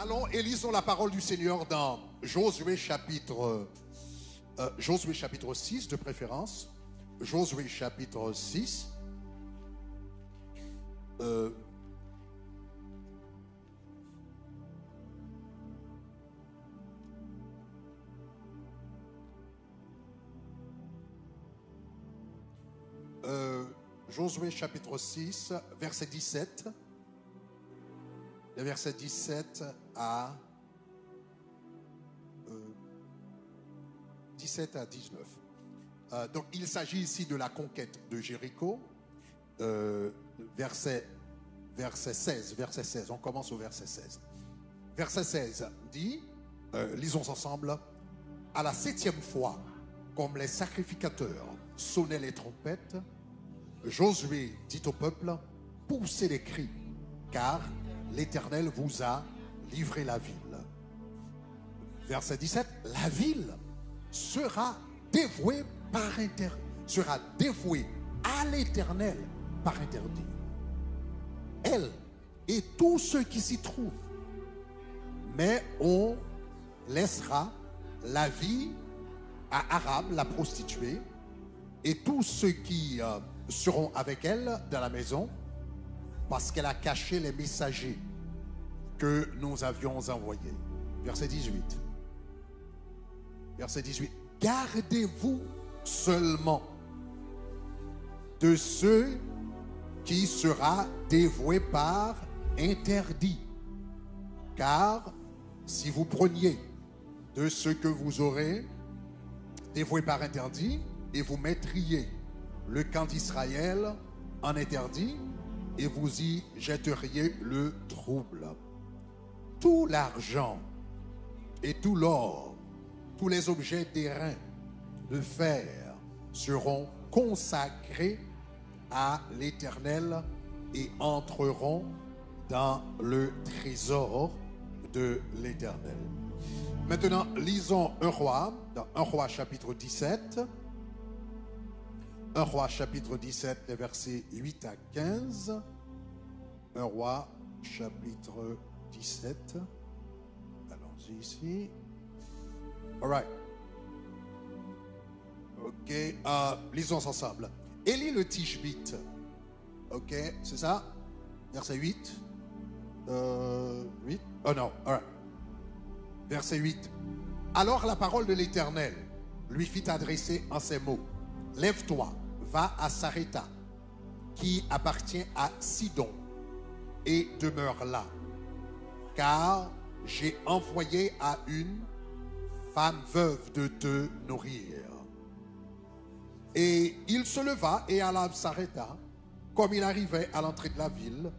Allons et lisons la parole du Seigneur dans Josué chapitre 6 de préférence. Josué chapitre 6. Josué chapitre 6, verset 17. Le verset 17 à 19. Donc il s'agit ici de la conquête de Jéricho. Verset 16. On commence au verset 16. Verset 16 dit, lisons ensemble, à la 7e fois, comme les sacrificateurs sonnaient les trompettes, Josué dit au peuple, poussez les cris, car l'Éternel vous a livré la ville. Verset 17, la ville sera dévouée à l'Éternel par interdit. Elle et tous ceux qui s'y trouvent. Mais on laissera la vie à Arabe, la prostituée, et tous ceux qui seront avec elle dans la maison, parce qu'elle a caché les messagers que nous avions envoyés. Verset 18. Verset 18. Gardez-vous seulement de ceux qui sera dévoué par interdit. Car si vous preniez de ce que vous aurez dévoué par interdit et vous mettriez le camp d'Israël en interdit et vous y jetteriez le trouble. Tout l'argent et tout l'or, tous les objets d'airain, de fer seront consacrés à l'Éternel et entreront dans le trésor de l'Éternel. Maintenant, lisons un roi, dans un roi chapitre 17. Un roi chapitre 17, les versets 8 à 15. Un roi chapitre 17. Allons-y ici. All right. Ok, lisons ensemble. Élie le Tishbite. Ok, c'est ça? Verset 8. 8. Oh non, all right. Verset 8. Alors la parole de l'Éternel lui fit adresser en ces mots. Lève-toi, va à Sarepta, qui appartient à Sidon, et demeure là. Car j'ai envoyé à une femme veuve de te nourrir. Et il se leva et alla à Sarepta. Comme il arrivait à l'entrée de la ville,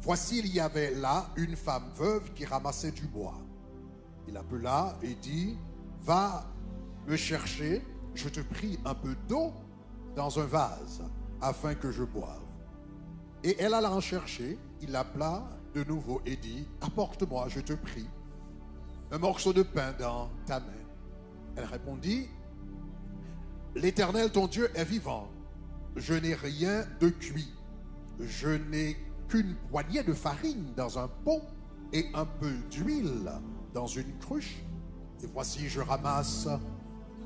voici il y avait là une femme veuve qui ramassait du bois. Il appela et dit, va me chercher, je te prie, un peu d'eau dans un vase, afin que je boive. Et elle alla en chercher, il l'appela de nouveau et dit, apporte-moi, je te prie, un morceau de pain dans ta main. Elle répondit, l'Éternel ton Dieu est vivant, je n'ai rien de cuit, je n'ai qu'une poignée de farine dans un pot et un peu d'huile dans une cruche. Et voici, je ramasse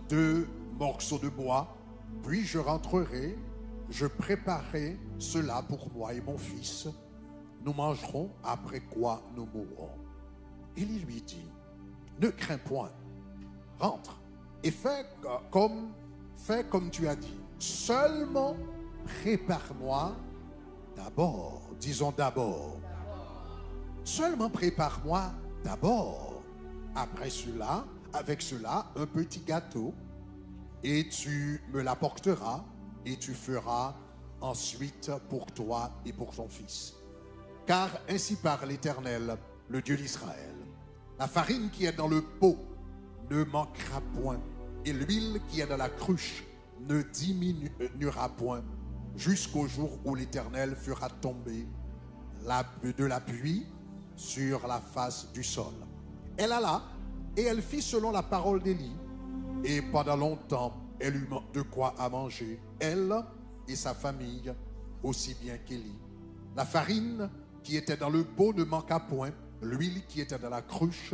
2 morceaux de bois, puis je rentrerai, je préparerai cela pour moi et mon fils. Nous mangerons, après quoi nous mourrons. Il lui dit, ne crains point, rentre et fais comme tu as dit. Seulement prépare-moi d'abord, disons d'abord. Seulement prépare-moi d'abord. Après cela, avec cela, un petit gâteau, et tu me l'apporteras, et tu feras ensuite pour toi et pour ton fils. Car ainsi parle l'Éternel, le Dieu d'Israël. La farine qui est dans le pot ne manquera point, et l'huile qui est dans la cruche ne diminuera point, jusqu'au jour où l'Éternel fera tomber de la pluie sur la face du sol. Elle alla et elle fit selon la parole d'Élie, et pendant longtemps elle eut de quoi à manger, elle et sa famille, aussi bien qu'Élie. La farine qui était dans le pot ne manqua point, l'huile qui était dans la cruche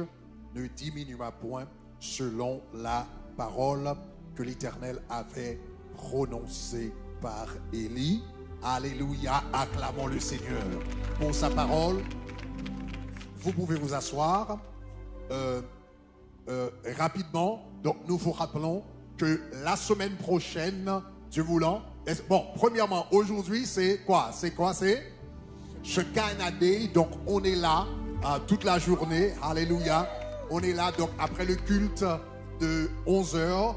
ne diminua point selon la parole que l'Éternel avait prononcée par Élie. Alléluia, acclamons le Seigneur pour sa parole. Vous pouvez vous asseoir rapidement. Donc nous vous rappelons que la semaine prochaine, Dieu voulant, bon, premièrement, aujourd'hui c'est quoi? C'est Shekinah Day. Donc on est là toute la journée. Alléluia. On est là donc après le culte de 11h,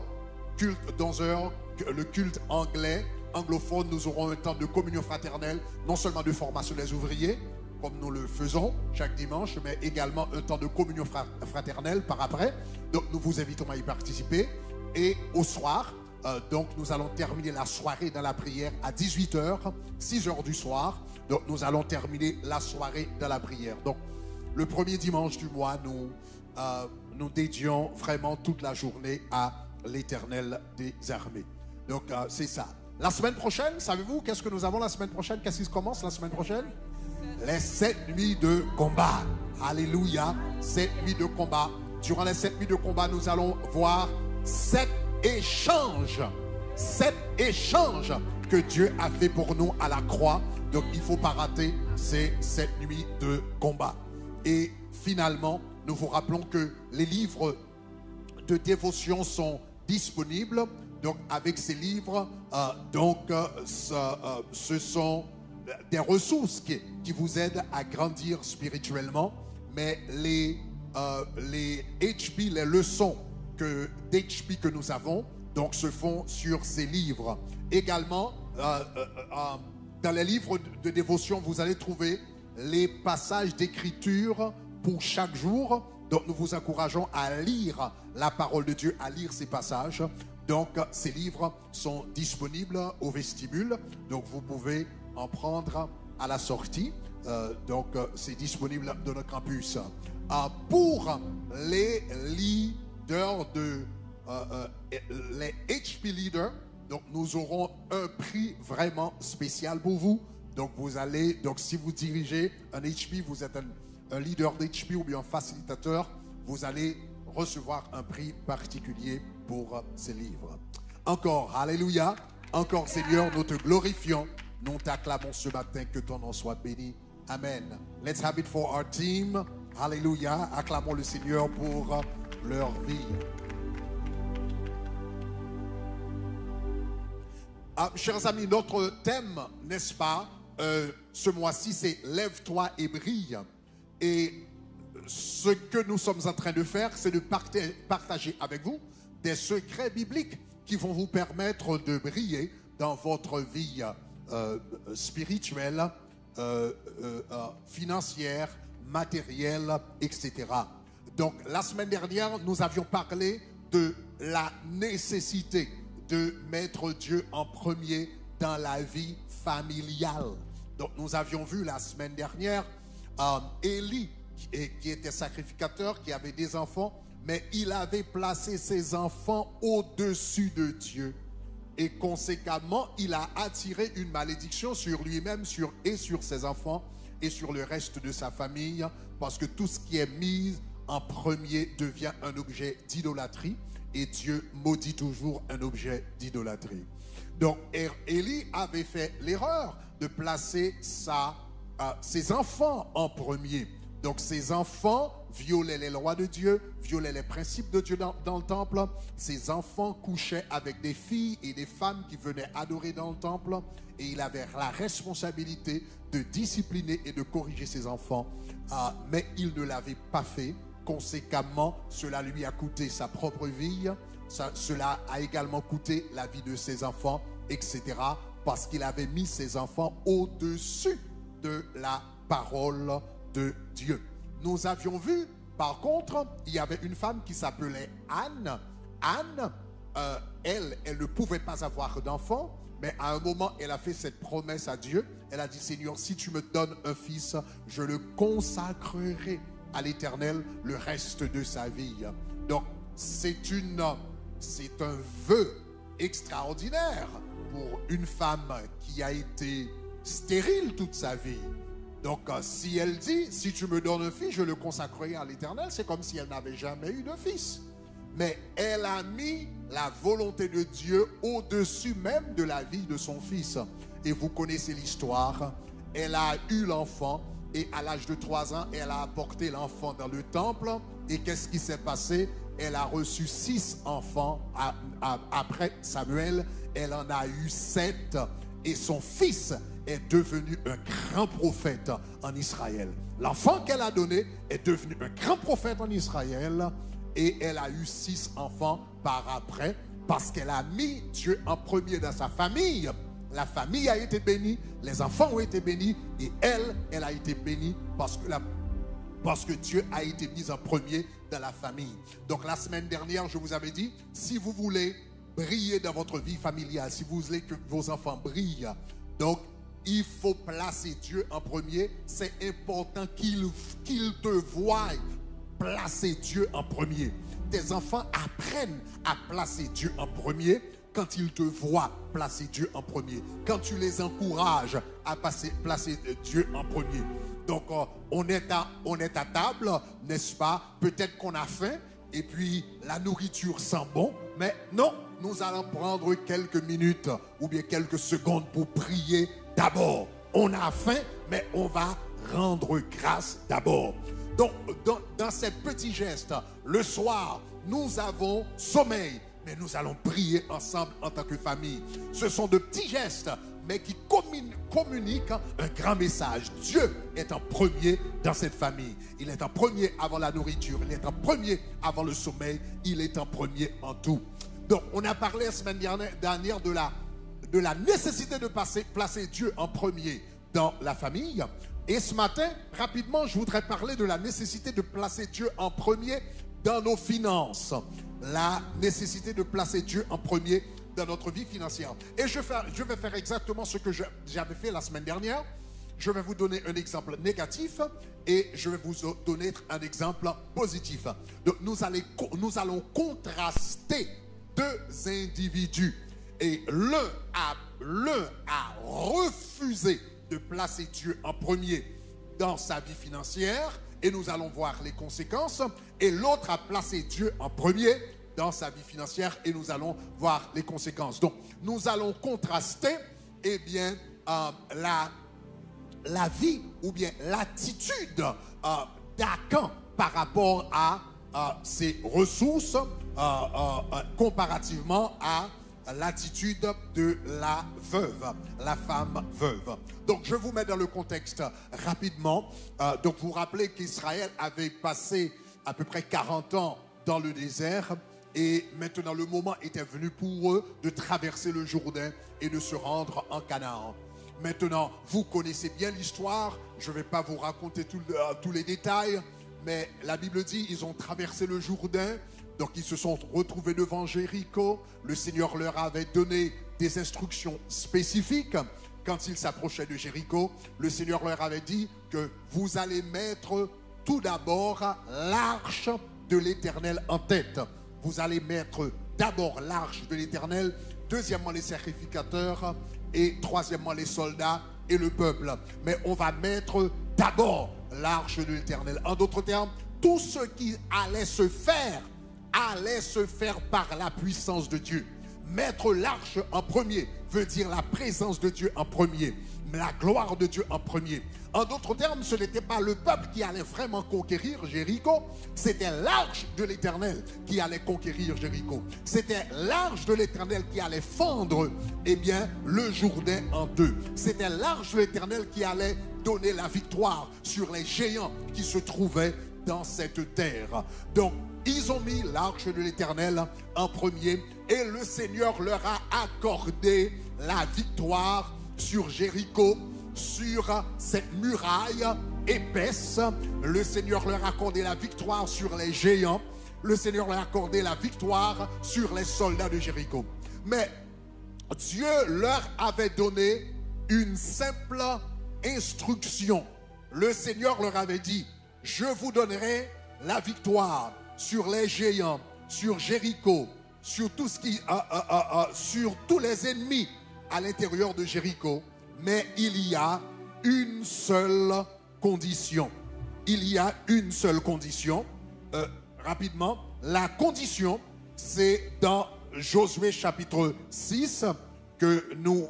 le culte anglais, anglophone, nous aurons un temps de communion fraternelle, non seulement de formation des ouvriers, comme nous le faisons chaque dimanche, mais également un temps de communion fraternelle par après. Donc nous vous invitons à y participer. Et au soir, donc nous allons terminer la soirée dans la prière à 18h, 6h du soir. Donc nous allons terminer la soirée dans la prière. Donc le premier dimanche du mois, nous dédions vraiment toute la journée à l'Éternel des armées. Donc c'est ça. La semaine prochaine, savez-vous qu'est-ce que nous avons la semaine prochaine? Qu'est-ce qui se commence la semaine prochaine? Les 7 nuits de combat. Alléluia. 7 nuits de combat. Durant les 7 nuits de combat, nous allons voir 7 échanges. 7 échanges que Dieu a fait pour nous à la croix. Donc il ne faut pas rater ces 7 nuits de combat. Et finalement, nous vous rappelons que les livres de dévotion sont disponibles. Donc avec ces livres, ce sont des ressources qui vous aident à grandir spirituellement. Mais les HP, les leçons d'HP que nous avons, donc se font sur ces livres. Également, dans les livres de dévotion, vous allez trouver les passages d'écriture pour chaque jour. Donc nous vous encourageons à lire la parole de Dieu, à lire ces passages. Donc ces livres sont disponibles au vestibule. Donc vous pouvez en prendre à la sortie. Donc c'est disponible dans notre campus. Pour les leaders les HP leaders, donc nous aurons un prix vraiment spécial pour vous. Donc vous allez, donc si vous dirigez un HP, vous êtes un leader d'HP ou bien un facilitateur, vous allez recevoir un prix particulier pour ces livres. Encore, alléluia, encore Seigneur, nous te glorifions, nous t'acclamons ce matin, que ton nom soit béni. Amen. Let's have it for our team. Alléluia, acclamons le Seigneur pour leur vie. Chers amis, notre thème, n'est-ce pas, ce mois-ci, c'est « Lève-toi et brille ». Et ce que nous sommes en train de faire, c'est de partager avec vous des secrets bibliques qui vont vous permettre de briller dans votre vie spirituelle, financière, matérielle, etc. Donc, la semaine dernière, nous avions parlé de la nécessité de mettre Dieu en premier dans la vie familiale. Donc, nous avions vu la semaine dernière Élie, qui était sacrificateur, qui avait des enfants, mais il avait placé ses enfants au-dessus de Dieu. Et conséquemment, il a attiré une malédiction sur lui-même et sur ses enfants et sur le reste de sa famille, parce que tout ce qui est mis en premier devient un objet d'idolâtrie, et Dieu maudit toujours un objet d'idolâtrie. Donc, Élie avait fait l'erreur de placer ses enfants en premier. Donc, ses enfants violaient les lois de Dieu, violaient les principes de Dieu dans le temple. Ses enfants couchaient avec des filles et des femmes qui venaient adorer dans le temple. Et il avait la responsabilité de discipliner et de corriger ses enfants. Mais il ne l'avait pas fait. Conséquemment, cela lui a coûté sa propre vie. Cela a également coûté la vie de ses enfants, etc. Parce qu'il avait mis ses enfants au-dessus de la parole de Dieu. Nous avions vu, par contre, il y avait une femme qui s'appelait Anne. Anne, elle ne pouvait pas avoir d'enfant, mais à un moment, elle a fait cette promesse à Dieu. Elle a dit, Seigneur, si tu me donnes un fils, je le consacrerai à l'Éternel le reste de sa vie. Donc, c'est un vœu extraordinaire pour une femme qui a été stérile toute sa vie. Donc, si elle dit, si tu me donnes un fils, je le consacrerai à l'Éternel, c'est comme si elle n'avait jamais eu de fils. Mais elle a mis la volonté de Dieu au-dessus même de la vie de son fils. Et vous connaissez l'histoire. Elle a eu l'enfant et à l'âge de 3 ans, elle a apporté l'enfant dans le temple. Et qu'est-ce qui s'est passé? Elle a reçu 6 enfants. Après Samuel, elle en a eu 7. Et son fils est devenu un grand prophète en Israël. L'enfant qu'elle a donné est devenu un grand prophète en Israël. Et elle a eu 6 enfants par après, parce qu'elle a mis Dieu en premier dans sa famille. La famille a été bénie, les enfants ont été bénis, et elle a été bénie parce que Dieu a été mis en premier dans la famille. Donc la semaine dernière, je vous avais dit, si vous voulez briller dans votre vie familiale, si vous voulez que vos enfants brillent, donc il faut placer Dieu en premier. C'est important qu'ils te voient placer Dieu en premier. Tes enfants apprennent à placer Dieu en premier quand ils te voient placer Dieu en premier. Quand tu les encourages à placer Dieu en premier. Donc, on est à table, n'est-ce pas? Peut-être qu'on a faim et puis la nourriture sent bon, mais non, nous allons prendre quelques minutes ou bien quelques secondes pour prier d'abord. On a faim, mais on va rendre grâce d'abord. Donc, dans ces petits gestes, le soir, nous avons sommeil, mais nous allons prier ensemble en tant que famille. Ce sont de petits gestes, mais qui communiquent un grand message. Dieu est en premier dans cette famille. Il est en premier avant la nourriture. Il est en premier avant le sommeil. Il est en premier en tout. Donc, on a parlé la semaine dernière de la nécessité de placer Dieu en premier dans la famille. Et ce matin, rapidement, je voudrais parler de la nécessité de placer Dieu en premier dans nos finances. La nécessité de placer Dieu en premier dans notre vie financière. Et je vais faire exactement ce que j'avais fait la semaine dernière. Je vais vous donner un exemple négatif et je vais vous donner un exemple positif. Donc, nous allons contraster 2 individus. Et l'un a refusé de placer Dieu en premier dans sa vie financière et nous allons voir les conséquences. Et l'autre a placé Dieu en premier dans sa vie financière et nous allons voir les conséquences. Donc, nous allons contraster la vie ou bien l'attitude d'Akan par rapport à ses ressources comparativement à l'attitude de la veuve, la femme veuve. Donc, je vous mets dans le contexte rapidement. Donc, vous vous rappelez qu'Israël avait passé à peu près 40 ans dans le désert et maintenant le moment était venu pour eux de traverser le Jourdain et de se rendre en Canaan. Maintenant, vous connaissez bien l'histoire. Je ne vais pas vous raconter tous les détails, mais la Bible dit ils ont traversé le Jourdain. Donc, ils se sont retrouvés devant Jéricho. Le Seigneur leur avait donné des instructions spécifiques. Quand ils s'approchaient de Jéricho, le Seigneur leur avait dit que vous allez mettre tout d'abord l'arche de l'Éternel en tête. Vous allez mettre d'abord l'arche de l'Éternel, deuxièmement les sacrificateurs et troisièmement les soldats et le peuple. Mais on va mettre d'abord l'arche de l'Éternel. En d'autres termes, tout ce qui allait se faire par la puissance de Dieu. Mettre l'arche en premier veut dire la présence de Dieu en premier, la gloire de Dieu en premier. En d'autres termes, ce n'était pas le peuple qui allait vraiment conquérir Jéricho, c'était l'arche de l'Éternel qui allait conquérir Jéricho. C'était l'arche de l'Éternel qui allait fendre le Jourdain en deux. C'était l'arche de l'Éternel qui allait donner la victoire sur les géants qui se trouvaient dans cette terre. Donc, ils ont mis l'arche de l'Éternel en premier et le Seigneur leur a accordé la victoire sur Jéricho, sur cette muraille épaisse. Le Seigneur leur a accordé la victoire sur les géants. Le Seigneur leur a accordé la victoire sur les soldats de Jéricho. Mais Dieu leur avait donné une simple instruction. Le Seigneur leur avait dit: je vous donnerai la victoire sur les géants, sur Jéricho, sur tous les ennemis à l'intérieur de Jéricho. Mais il y a une seule condition. Il y a une seule condition. Rapidement, la condition, c'est dans Josué chapitre 6 que nous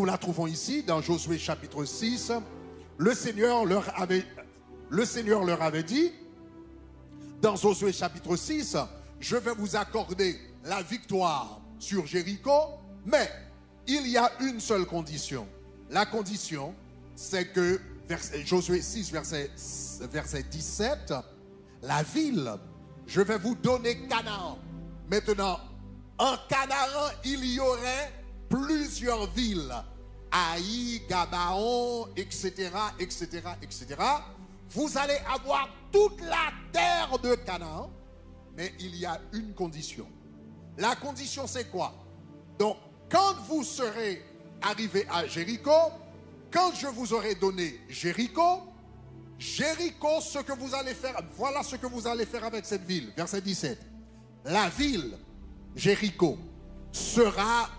la trouvons ici, dans Josué chapitre 6. Le Seigneur leur avait dit, dans Josué chapitre 6, je vais vous accorder la victoire sur Jéricho, mais il y a une seule condition. La condition, c'est que, Josué 6, verset 17, la ville, je vais vous donner Canaan. Maintenant, en Canaan, il y aurait plusieurs villes. Haï, Gabaon, etc., etc., etc. Vous allez avoir toute la terre de Canaan, mais il y a une condition. La condition, c'est quoi? Donc, quand vous serez arrivé à Jéricho, quand je vous aurai donné Jéricho, ce que vous allez faire, voilà ce que vous allez faire avec cette ville. Verset 17. La ville, Jéricho, sera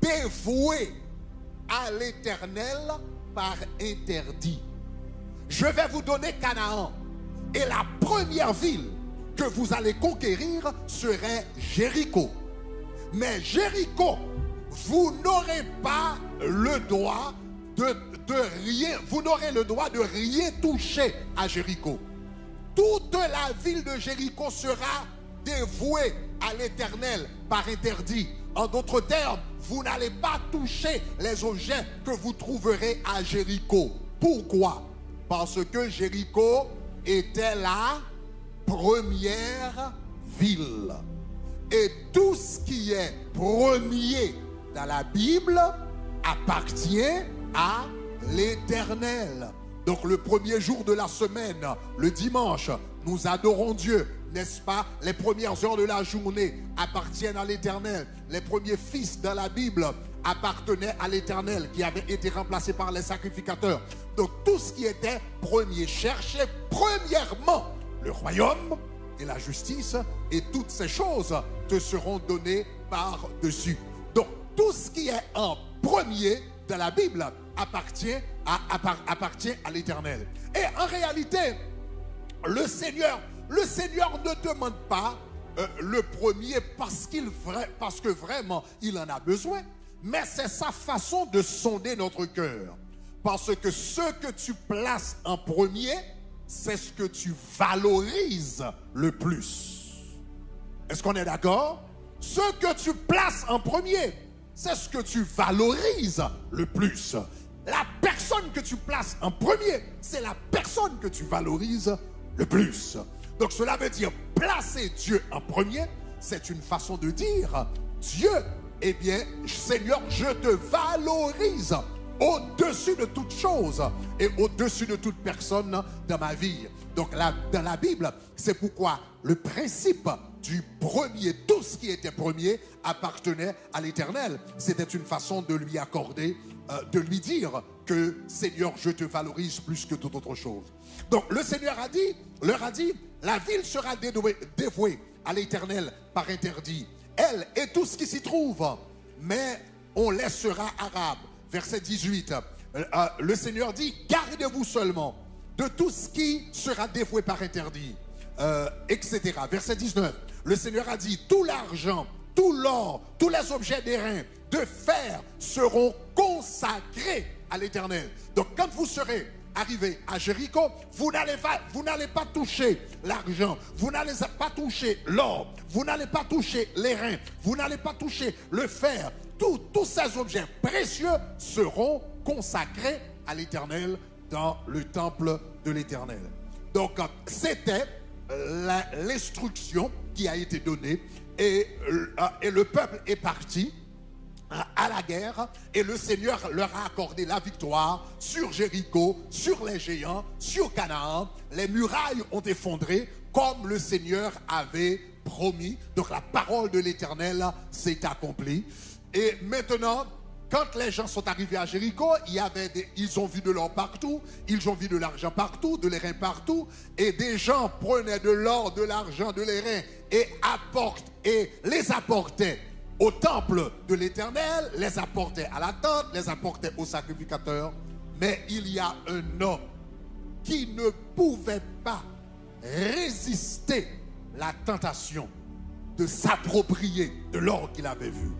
dévouée à l'Éternel par interdit. Je vais vous donner Canaan. Et la première ville que vous allez conquérir serait Jéricho. Mais Jéricho, vous n'aurez pas le droit vous n'aurez le droit de rien toucher à Jéricho. Toute la ville de Jéricho sera dévouée à l'Éternel par interdit. En d'autres termes, vous n'allez pas toucher les objets que vous trouverez à Jéricho. Pourquoi? Parce que Jéricho était la première ville. Et tout ce qui est premier dans la Bible appartient à l'Éternel. Donc le premier jour de la semaine, le dimanche, nous adorons Dieu, n'est-ce pas? Les premières heures de la journée appartiennent à l'Éternel. Les premiers fils dans la Bible appartenaient à l'Éternel, qui avait été remplacé par les sacrificateurs. Donc tout ce qui était premier, cherchez premièrement le royaume et la justice, et toutes ces choses te seront données par-dessus. Donc tout ce qui est en premier dans la Bible appartient à l'Éternel. Et en réalité, le Seigneur ne demande pas le premier parce que vraiment il en a besoin, mais c'est sa façon de sonder notre cœur. Parce que ce que tu places en premier, c'est ce que tu valorises le plus. Est-ce qu'on est d'accord? Ce que tu places en premier, c'est ce que tu valorises le plus. La personne que tu places en premier, c'est la personne que tu valorises le plus. Donc cela veut dire placer Dieu en premier, c'est une façon de dire Dieu, eh bien, Seigneur, je te valorise au-dessus de toute chose et au-dessus de toute personne dans ma vie. Donc là, dans la Bible, c'est pourquoi le principe du premier, tout ce qui était premier appartenait à l'Éternel. C'était une façon de lui accorder, de lui dire que Seigneur, je te valorise plus que toute autre chose. Donc le Seigneur leur a dit, la ville sera dévouée à l'Éternel par interdit. Elle et tout ce qui s'y trouve, mais on laissera arabe. Verset 18, le Seigneur dit, gardez-vous seulement de tout ce qui sera dévoué par interdit, etc. Verset 19, le Seigneur a dit, tout l'argent, tout l'or, tous les objets d'airain, de fer seront consacrés à l'Éternel. Donc quand vous serez arrivé à Jéricho, vous n'allez pas toucher l'argent, vous n'allez pas toucher l'or, vous n'allez pas toucher l'airain, vous n'allez pas toucher le fer. Tous ces objets précieux seront consacrés à l'Éternel dans le temple de l'Éternel. Donc c'était l'instruction qui a été donnée et le peuple est parti à la guerre et le Seigneur leur a accordé la victoire sur Jéricho, sur les géants, sur Canaan. Les murailles ont effondré comme le Seigneur avait promis. Donc la parole de l'Éternel s'est accomplie. Et maintenant, quand les gens sont arrivés à Jéricho, ils ont vu de l'or partout, ils ont vu de l'argent partout, de l'airain partout, et des gens prenaient de l'or, de l'argent, de l'airain et les apportaient au temple de l'Éternel, les apportait à la tente, les apportait au sacrificateur. Mais il y a un homme qui ne pouvait pas résister la tentation de s'approprier de l'or qu'il avait vu,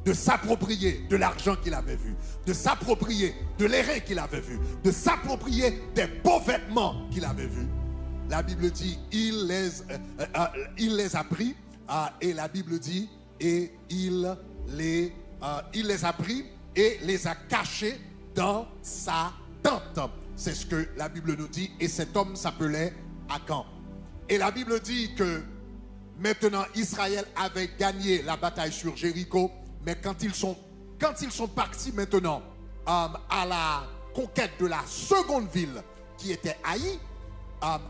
de s'approprier de l'argent qu'il avait vu, de s'approprier de l'airain qu'il avait vu, de s'approprier des beaux vêtements qu'il avait vus. La Bible dit, il les a pris, et la Bible dit, et il les a pris et les a cachés dans sa tente. C'est ce que la Bible nous dit, et cet homme s'appelait Akan. Et la Bible dit que maintenant Israël avait gagné la bataille sur Jéricho, mais quand ils sont partis maintenant à la conquête de la seconde ville qui était Haï,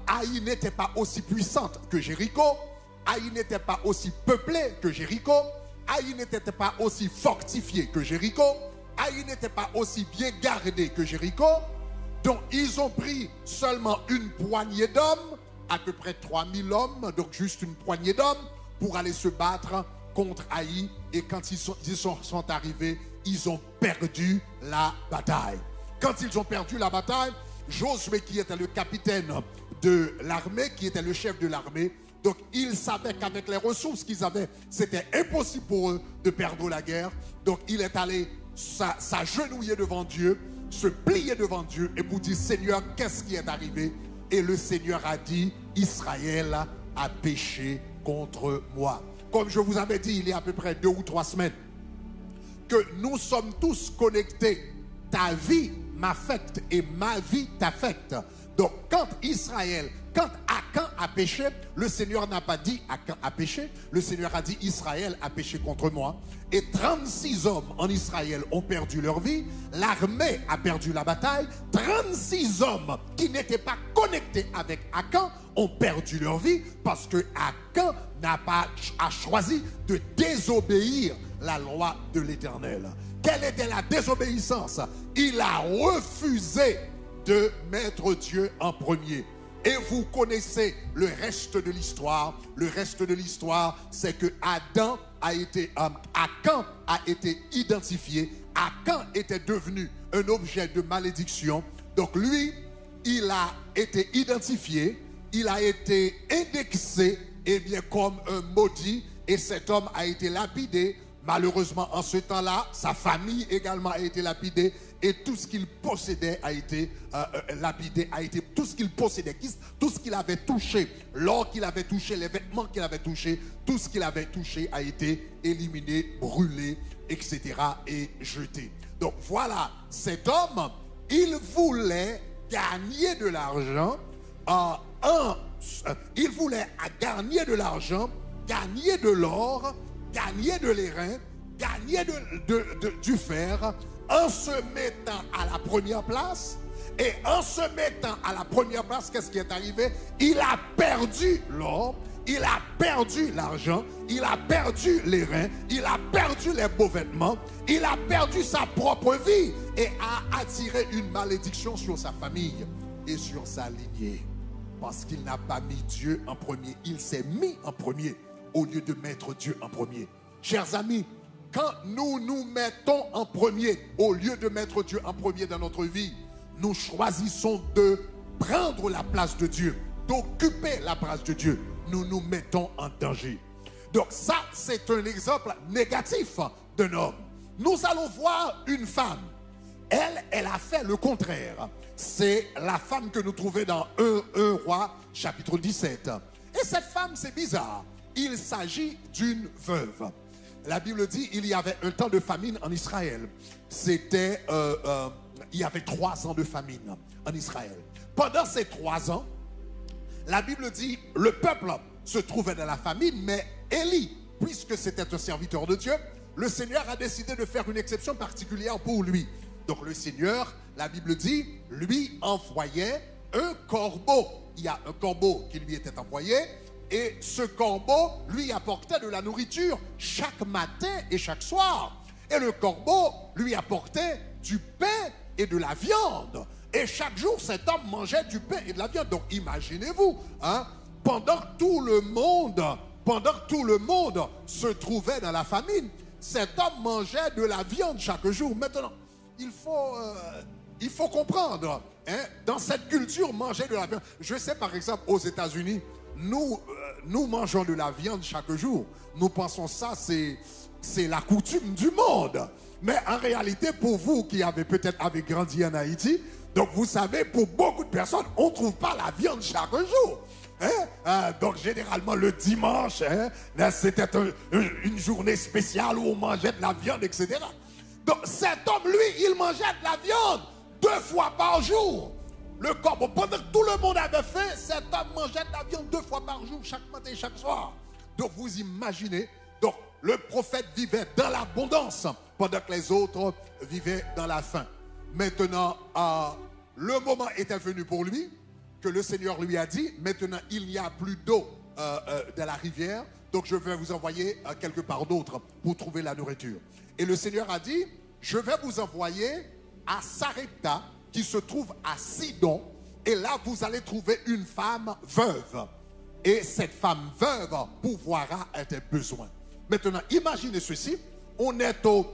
Haï n'était pas aussi puissante que Jéricho, Haï n'était pas aussi peuplée que Jéricho, Haï n'était pas aussi fortifiée que Jéricho, Haï n'était pas aussi bien gardée que Jéricho. Donc ils ont pris seulement une poignée d'hommes, à peu près 3000 hommes, donc juste une poignée d'hommes, pour aller se battre contre Haï. Et quand ils sont arrivés, ils ont perdu la bataille. Quand ils ont perdu la bataille, Josué, qui était le capitaine de l'armée, qui était le chef de l'armée, donc il savait qu'avec les ressources qu'ils avaient, c'était impossible pour eux de perdre la guerre. Donc il est allé s'agenouiller devant Dieu, se plier devant Dieu et pour dire, Seigneur, qu'est-ce qui est arrivé? Et le Seigneur a dit, Israël a péché contre moi. Comme je vous avais dit il y a à peu près 2 ou 3 semaines, que nous sommes tous connectés. Ta vie m'affecte et ma vie t'affecte. Donc quand Akan a péché, le Seigneur n'a pas dit Akan a péché, le Seigneur a dit Israël a péché contre moi. Et 36 hommes en Israël ont perdu leur vie, l'armée a perdu la bataille, 36 hommes qui n'étaient pas connectés avec Akan ont perdu leur vie parce que Akan a choisi de désobéir la loi de l'Éternel. Quelle était la désobéissance? Il a refusé de mettre Dieu en premier. Et vous connaissez le reste de l'histoire. Le reste de l'histoire, c'est que Akan a été identifié. Akan était devenu un objet de malédiction. Donc lui, il a été identifié, il a été indexé, et bien comme un maudit, et cet homme a été lapidé. Malheureusement, en ce temps-là, sa famille également a été lapidée et tout ce qu'il possédait a été lapidé, tout ce qu'il possédait, tout ce qu'il avait touché, l'or qu'il avait touché, les vêtements qu'il avait touchés, tout ce qu'il avait touché a été éliminé, brûlé, etc. et jeté. Donc voilà, cet homme, il voulait gagner de l'argent, il voulait gagner de l'argent, gagner de l'or, gagner de l'airain, gagner du fer, en se mettant à la première place. Et en se mettant à la première place, qu'est-ce qui est arrivé? Il a perdu l'or, il a perdu l'argent, il a perdu l'airain, il a perdu les beaux vêtements, il a perdu sa propre vie et a attiré une malédiction sur sa famille et sur sa lignée. Parce qu'il n'a pas mis Dieu en premier, il s'est mis en premier au lieu de mettre Dieu en premier. Chers amis, quand nous nous mettons en premier au lieu de mettre Dieu en premier dans notre vie, nous choisissons de prendre la place de Dieu, d'occuper la place de Dieu. Nous nous mettons en danger. Donc ça, c'est un exemple négatif d'un homme. Nous allons voir une femme. Elle a fait le contraire. C'est la femme que nous trouvons dans 1 Roi, chapitre 17. Et cette femme, c'est bizarre. Il s'agit d'une veuve. La Bible dit il y avait un temps de famine en Israël. Il y avait 3 ans de famine en Israël. Pendant ces 3 ans, la Bible dit le peuple se trouvait dans la famine, mais Élie, puisque c'était un serviteur de Dieu, le Seigneur a décidé de faire une exception particulière pour lui. Donc le Seigneur, la Bible dit, lui envoyait un corbeau. Il y a un corbeau qui lui était envoyé. Et ce corbeau lui apportait de la nourriture chaque matin et chaque soir. Et le corbeau lui apportait du pain et de la viande. Et chaque jour, cet homme mangeait du pain et de la viande. Donc imaginez-vous, pendant que tout le monde se trouvait dans la famine, cet homme mangeait de la viande chaque jour. Maintenant, il faut comprendre, hein, dans cette culture, manger de la viande. Je sais par exemple aux États-Unis, nous mangeons de la viande chaque jour. Nous pensons ça, c'est la coutume du monde. Mais en réalité, pour vous qui avez peut-être grandi en Haïti, donc vous savez, pour beaucoup de personnes, on ne trouve pas la viande chaque jour. Hein? Donc généralement le dimanche, hein, c'était une journée spéciale où on mangeait de la viande, etc. Donc cet homme, lui, il mangeait de la viande 2 fois par jour. Le corps, pendant que tout le monde avait faim, cet homme mangeait de la viande 2 fois par jour, chaque matin et chaque soir. Donc vous imaginez, donc le prophète vivait dans l'abondance pendant que les autres vivaient dans la faim. Maintenant, le moment était venu pour lui, que le Seigneur lui a dit, maintenant il n'y a plus d'eau de la rivière, donc je vais vous envoyer quelque part d'autre pour trouver la nourriture. Et le Seigneur a dit, je vais vous envoyer à Sarepta, qui se trouve à Sidon, et là vous allez trouver une femme veuve. Et cette femme veuve pourvoira à tes besoins. Maintenant, imaginez ceci, on est au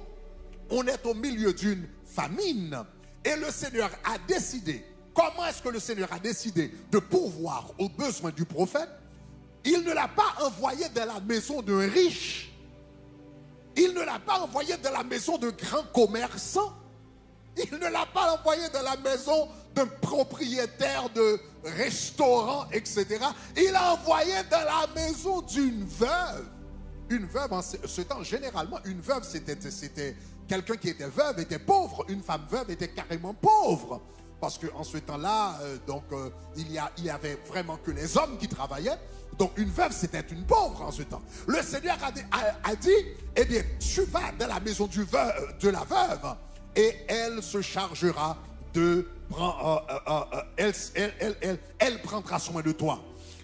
milieu d'une famine, et le Seigneur a décidé. Comment est-ce que le Seigneur a décidé de pourvoir aux besoins du prophète? Il ne l'a pas envoyé dans la maison d'un riche. Il ne l'a pas envoyé dans la maison de grands commerçants. Il ne l'a pas envoyé dans la maison d'un propriétaire de restaurant, etc. Il l'a envoyé dans la maison d'une veuve. Une veuve, en ce temps, généralement, une veuve, c'était quelqu'un qui était veuve, était pauvre. Une femme veuve était carrément pauvre. Parce qu'en ce temps-là, il y avait vraiment que les hommes qui travaillaient. Donc une veuve, c'était une pauvre en ce temps. Le Seigneur a dit, eh bien, tu vas dans la maison de la veuve et elle se chargera elle prendra soin de toi.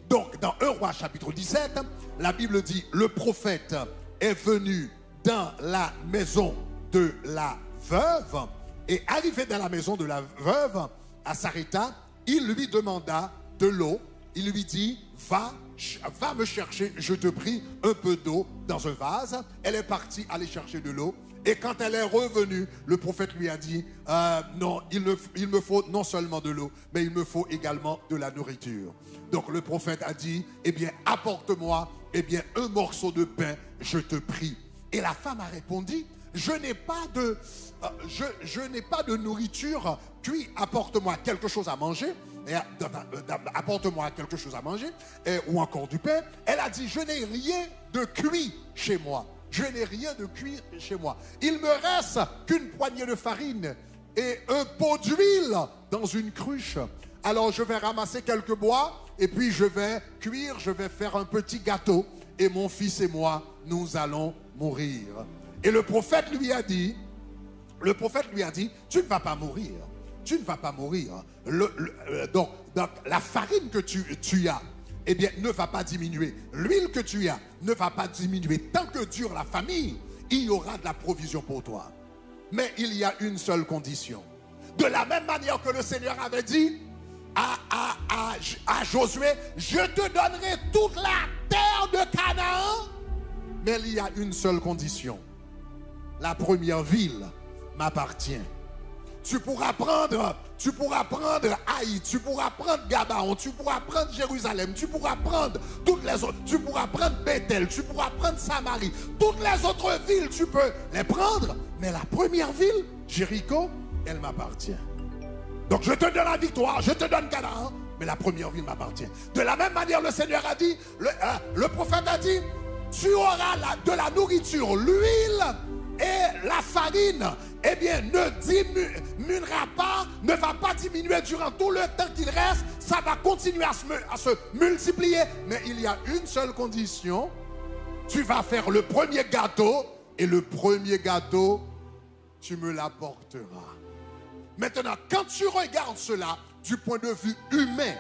Donc dans 1 Roi chapitre 17, la Bible dit, le prophète est venu dans la maison de la veuve. Et arrivé dans la maison de la veuve, à Sarepta, il lui demanda de l'eau. Il lui dit, va me chercher, je te prie, un peu d'eau dans un vase. Elle est partie aller chercher de l'eau. Et quand elle est revenue, le prophète lui a dit, non, il me faut non seulement de l'eau, mais il me faut également de la nourriture. Donc le prophète a dit, eh bien, apporte-moi, eh bien, un morceau de pain, je te prie. Et la femme a répondu, je n'ai pas de nourriture, puis apporte-moi quelque chose à manger. Apporte-moi quelque chose à manger, ou encore du pain. Elle a dit, je n'ai rien de cuit chez moi. Je n'ai rien de cuit chez moi. Il me reste qu'une poignée de farine et un pot d'huile dans une cruche. Alors je vais ramasser quelques bois et puis je vais cuire, je vais faire un petit gâteau. Et mon fils et moi, nous allons mourir. Et le prophète lui a dit, tu ne vas pas mourir. Tu ne vas pas mourir. Donc la farine que tu as, eh bien, ne va pas diminuer. L'huile que tu as ne va pas diminuer. Tant que dure la famille, il y aura de la provision pour toi. Mais il y a une seule condition. De la même manière que le Seigneur avait dit à Josué, je te donnerai toute la terre de Canaan. Mais il y a une seule condition. La première ville m'appartient. Tu pourras prendre Haït, tu pourras prendre Gabaon, tu pourras prendre Jérusalem, tu pourras prendre toutes les autres, tu pourras prendre Bethel, tu pourras prendre Samarie, toutes les autres villes, tu peux les prendre, mais la première ville, Jéricho, elle m'appartient. Donc je te donne la victoire, je te donne Canaan, mais la première ville m'appartient. De la même manière, le Seigneur a dit, le prophète a dit, tu auras de la nourriture, l'huile et la farine, eh bien, ne va pas diminuer durant tout le temps qu'il reste. Ça va continuer à se multiplier. Mais il y a une seule condition. Tu vas faire le premier gâteau. Et le premier gâteau, tu me l'apporteras. Maintenant, quand tu regardes cela du point de vue humain,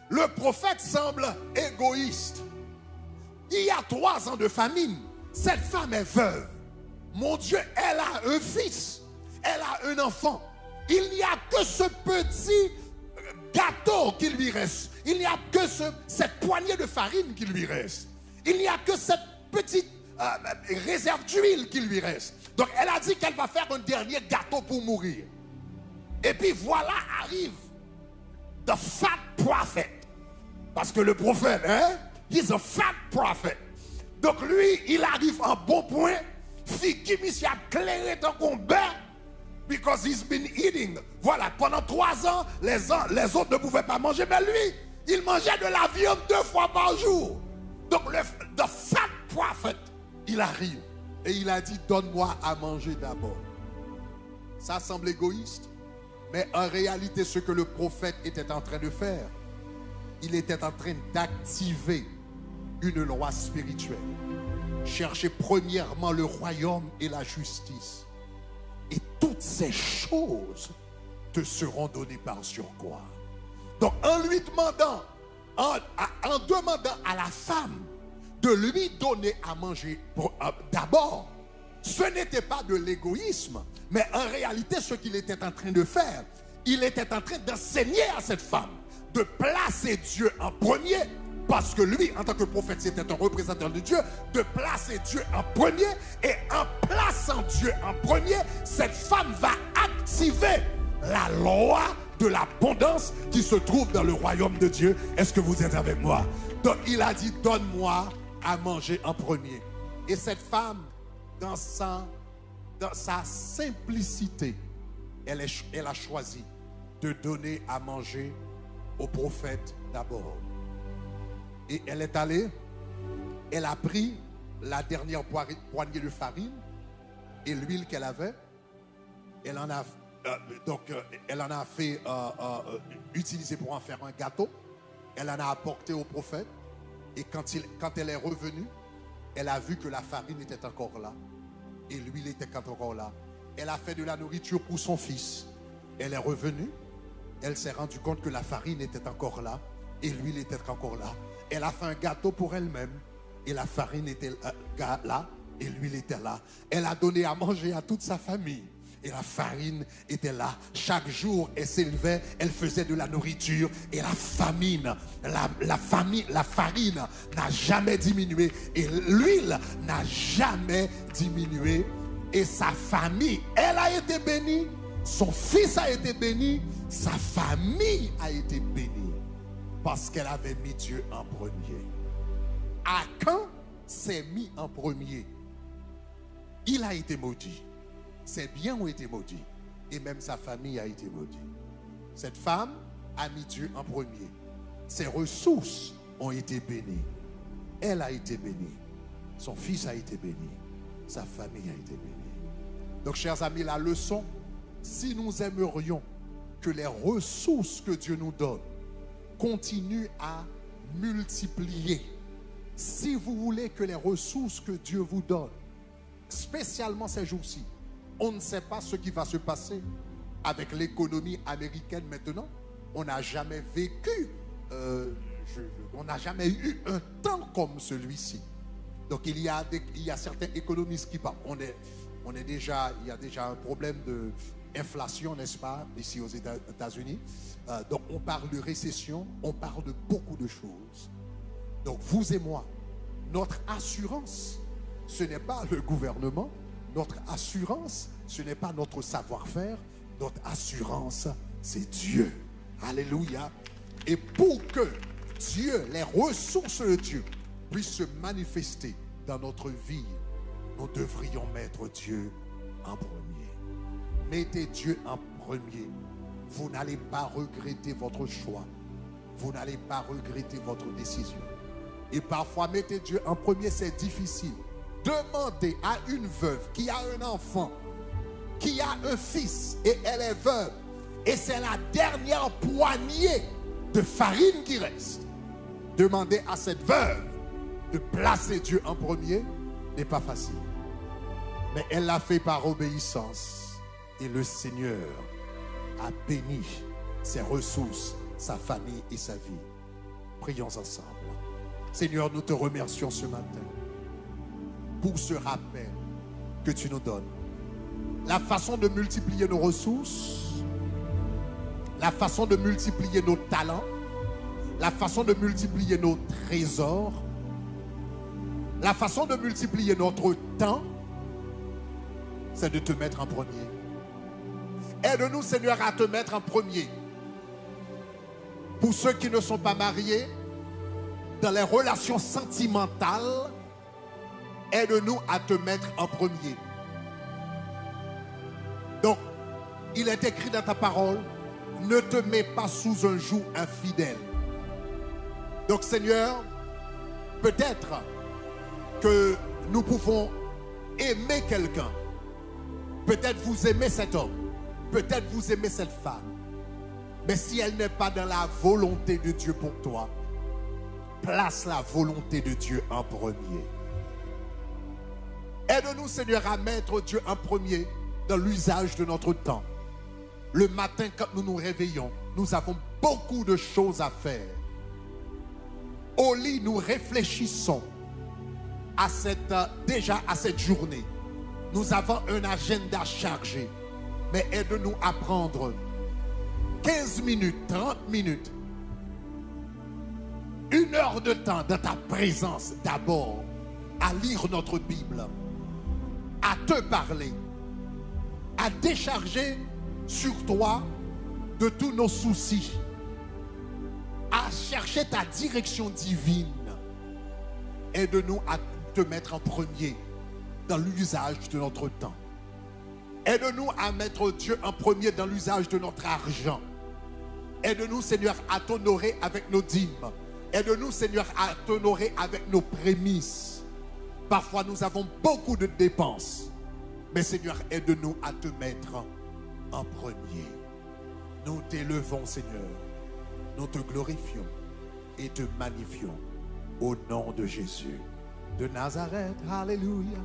le prophète semble égoïste. Il y a 3 ans de famine. Cette femme est veuve. Mon Dieu, elle a un fils, elle a un enfant. Il n'y a que ce petit gâteau qui lui reste. Il n'y a que cette poignée de farine qui lui reste. Il n'y a que cette petite réserve d'huile qui lui reste. Donc elle a dit qu'elle va faire un dernier gâteau pour mourir. Et puis voilà arrive the fat prophet. Parce que le prophète, hein, he's a fat prophet. Donc lui, il arrive en bon point. Fille qui m'y a clairé dans son bain. Because he's been eating. Voilà, pendant 3 ans, les autres ne pouvaient pas manger. Mais lui, il mangeait de la viande 2 fois par jour. Donc the fat prophet, il arrive. Et il a dit, donne-moi à manger d'abord. Ça semble égoïste. Mais en réalité, ce que le prophète était en train de faire, il était en train d'activer une loi spirituelle. Cherchez premièrement le royaume et la justice. Et toutes ces choses te seront données par surcroît. Donc en lui demandant, en demandant à la femme de lui donner à manger d'abord, ce n'était pas de l'égoïsme, mais en réalité ce qu'il était en train de faire, il était en train d'enseigner à cette femme de placer Dieu en premier. Parce que lui, en tant que prophète, c'était un représentant de Dieu, de placer Dieu en premier. Et en plaçant Dieu en premier, cette femme va activer la loi de l'abondance qui se trouve dans le royaume de Dieu. Est-ce que vous êtes avec moi? Donc il a dit, donne-moi à manger en premier. Et cette femme, dans sa simplicité, elle a choisi de donner à manger au prophète d'abord. Et elle est allée, elle a pris la dernière poignée de farine et l'huile qu'elle avait, elle en a fait utiliser pour en faire un gâteau. Elle en a apporté au prophète et quand elle est revenue, elle a vu que la farine était encore là et l'huile était encore là. Elle a fait de la nourriture pour son fils. Elle est revenue, elle s'est rendue compte que la farine était encore là et l'huile était encore là. Elle a fait un gâteau pour elle-même. Et la farine était là. Et l'huile était là. Elle a donné à manger à toute sa famille. Et la farine était là. Chaque jour, elle s'élevait. Elle faisait de la nourriture. Et la farine n'a jamais diminué. Et l'huile n'a jamais diminué. Et sa famille, elle a été bénie. Son fils a été béni. Sa famille a été bénie. Parce qu'elle avait mis Dieu en premier. Akan s'est mis en premier. Il a été maudit. Ses biens ont été maudits. Et même sa famille a été maudite. Cette femme a mis Dieu en premier. Ses ressources ont été bénies. Elle a été bénie. Son fils a été béni. Sa famille a été bénie. Donc, chers amis, la leçon, si nous aimerions que les ressources que Dieu nous donne continue à multiplier. Si vous voulez que les ressources que Dieu vous donne, spécialement ces jours-ci, on ne sait pas ce qui va se passer avec l'économie américaine maintenant. On n'a jamais vécu, on n'a jamais eu un temps comme celui-ci. Donc il y a certains économistes qui parlent. Il y a déjà un problème d'inflation, n'est-ce pas, ici aux États-Unis. Donc on parle de récession, on parle de beaucoup de choses. Donc vous et moi, notre assurance, ce n'est pas le gouvernement. Notre assurance, ce n'est pas notre savoir-faire. Notre assurance, c'est Dieu. Alléluia. Et pour que Dieu, les ressources de Dieu puissent se manifester dans notre vie, nous devrions mettre Dieu en premier. Mettez Dieu en premier. Vous n'allez pas regretter votre choix. Vous n'allez pas regretter votre décision. Et parfois, mettez Dieu en premier, c'est difficile. Demandez à une veuve qui a un enfant, qui a un fils, et elle est veuve, et c'est la dernière poignée de farine qui reste. Demandez à cette veuve de placer Dieu en premier n'est pas facile. Mais elle l'a fait par obéissance. Et le Seigneur a béni ses ressources, sa famille et sa vie. Prions ensemble. Seigneur, nous te remercions ce matin pour ce rappel que tu nous donnes. La façon de multiplier nos ressources, la façon de multiplier nos talents, la façon de multiplier nos trésors, La façon de multiplier notre temps, c'est de te mettre en premier. Aide-nous, Seigneur, à te mettre en premier. Pour ceux qui ne sont pas mariés, dans les relations sentimentales, aide-nous à te mettre en premier. Donc, il est écrit dans ta parole, ne te mets pas sous un joug infidèle. Donc, Seigneur, peut-être que nous pouvons aimer quelqu'un. Peut-être vous aimez cet homme. Peut-être vous aimez cette femme. Mais si elle n'est pas dans la volonté de Dieu pour toi, place la volonté de Dieu en premier. Aide-nous, Seigneur, à mettre Dieu en premier dans l'usage de notre temps. Le matin, quand nous nous réveillons, nous avons beaucoup de choses à faire. Au lit, nous réfléchissons déjà à cette journée. Nous avons un agenda chargé. Mais aide-nous à prendre 15 minutes, 30 minutes, 1 heure de temps dans ta présence d'abord, à lire notre Bible, à te parler, à décharger sur toi de tous nos soucis, à chercher ta direction divine. Aide-nous à te mettre en premier dans l'usage de notre temps. Aide-nous à mettre Dieu en premier dans l'usage de notre argent. Aide-nous, Seigneur, à t'honorer avec nos dîmes. Aide-nous, Seigneur, à t'honorer avec nos prémices. Parfois, nous avons beaucoup de dépenses. Mais, Seigneur, aide-nous à te mettre en premier. Nous t'élevons, Seigneur. Nous te glorifions et te magnifions. Au nom de Jésus de Nazareth. Alléluia.